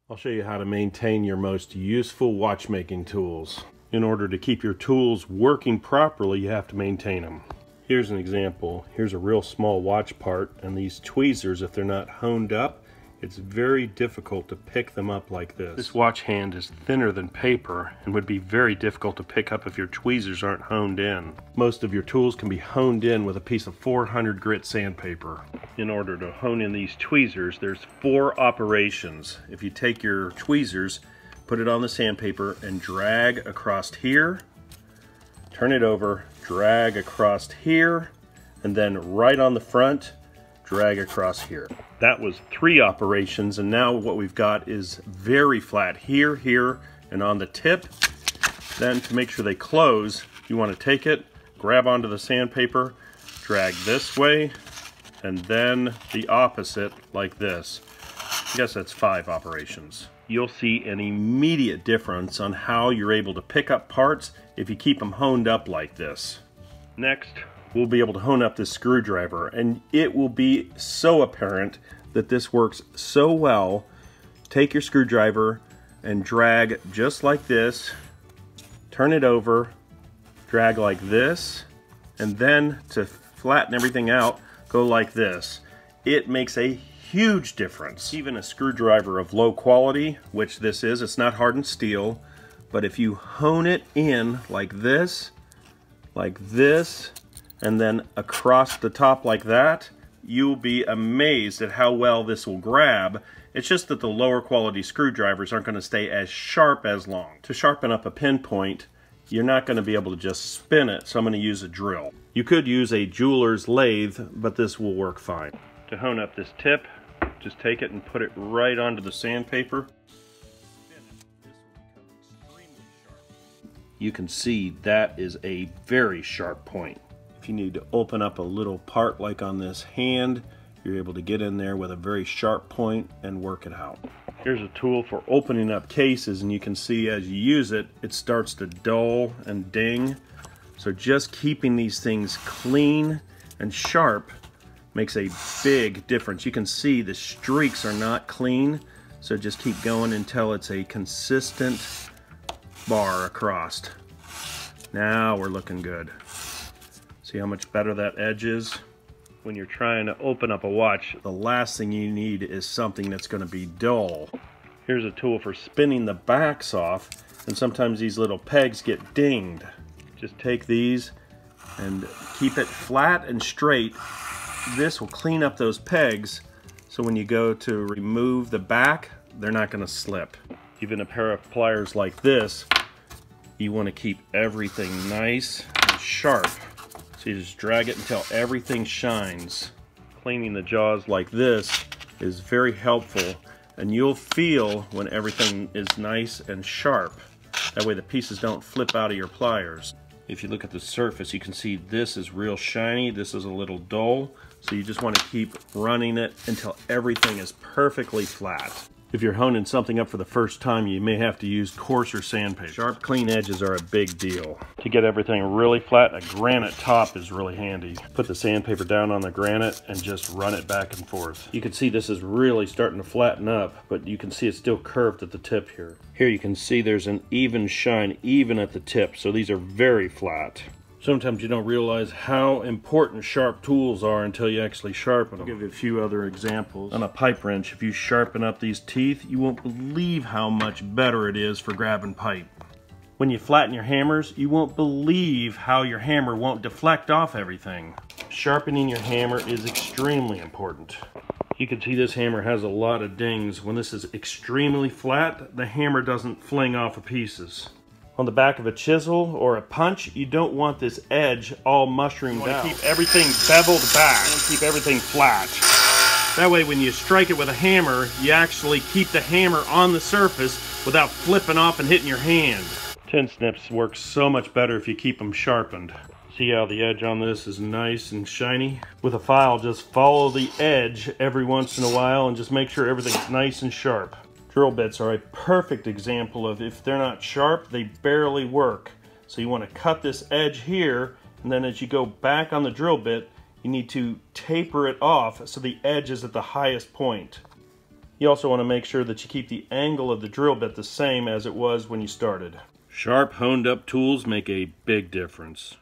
I'll show you how to maintain your most useful watchmaking tools. In order to keep your tools working properly, you have to maintain them. Here's an example. Here's a real small watch part, and these tweezers, if they're not honed up, it's very difficult to pick them up like this. This watch hand is thinner than paper and would be very difficult to pick up if your tweezers aren't honed in. Most of your tools can be honed in with a piece of 400 grit sandpaper. In order to hone in these tweezers, there's 4 operations. If you take your tweezers, put it on the sandpaper and drag across here, turn it over, drag across here, and then right on the front, drag across here. That was 3 operations, and now what we've got is very flat here, here, and on the tip. Then to make sure they close, you want to take it, grab onto the sandpaper, drag this way, and then the opposite like this. I guess that's 5 operations. You'll see an immediate difference on how you're able to pick up parts if you keep them honed up like this. Next, we'll be able to hone up this screwdriver, and it will be so apparent that this works so well. Take your screwdriver and drag just like this, turn it over, drag like this, and then to flatten everything out, go like this. It makes a huge difference. Even a screwdriver of low quality, which this is, it's not hardened steel, but if you hone it in like this, and then across the top like that, you'll be amazed at how well this will grab. It's just that the lower quality screwdrivers aren't going to stay as sharp as long. To sharpen up a pinpoint, you're not going to be able to just spin it, so I'm going to use a drill. You could use a jeweler's lathe, but this will work fine. To hone up this tip, just take it and put it right onto the sandpaper. You can see that is a very sharp point. If you need to open up a little part like on this hand, you're able to get in there with a very sharp point and work it out. Here's a tool for opening up cases, and you can see as you use it, it starts to dull and ding. So just keeping these things clean and sharp makes a big difference. You can see the streaks are not clean, so just keep going until it's a consistent bar across. Now we're looking good. See how much better that edge is? When you're trying to open up a watch, the last thing you need is something that's going to be dull. Here's a tool for spinning the backs off, and sometimes these little pegs get dinged. Just take these and keep it flat and straight. This will clean up those pegs, so when you go to remove the back, they're not going to slip. Even a pair of pliers like this, you want to keep everything nice and sharp. So you just drag it until everything shines. Cleaning the jaws like this is very helpful, and you'll feel when everything is nice and sharp. That way the pieces don't flip out of your pliers. If you look at the surface, you can see this is real shiny, this is a little dull, so you just want to keep running it until everything is perfectly flat. If you're honing something up for the first time, you may have to use coarser sandpaper. Sharp, clean edges are a big deal. To get everything really flat, a granite top is really handy. Put the sandpaper down on the granite and just run it back and forth. You can see this is really starting to flatten up, but you can see it's still curved at the tip here. Here you can see there's an even shine even at the tip, so these are very flat. Sometimes you don't realize how important sharp tools are until you actually sharpen them. I'll give you a few other examples. On a pipe wrench, if you sharpen up these teeth, you won't believe how much better it is for grabbing pipe. When you flatten your hammers, you won't believe how your hammer won't deflect off everything. Sharpening your hammer is extremely important. You can see this hammer has a lot of dings. When this is extremely flat, the hammer doesn't fling off of pieces. On the back of a chisel or a punch, you don't want this edge all mushroomed out. You want to keep everything beveled back and keep everything flat. That way when you strike it with a hammer, you actually keep the hammer on the surface without flipping off and hitting your hand. Tin snips work so much better if you keep them sharpened. See how the edge on this is nice and shiny? With a file, just follow the edge every once in a while and just make sure everything's nice and sharp. Drill bits are a perfect example of if they're not sharp, they barely work. So you want to cut this edge here, and then as you go back on the drill bit, you need to taper it off so the edge is at the highest point. You also want to make sure that you keep the angle of the drill bit the same as it was when you started. Sharp, honed up tools make a big difference.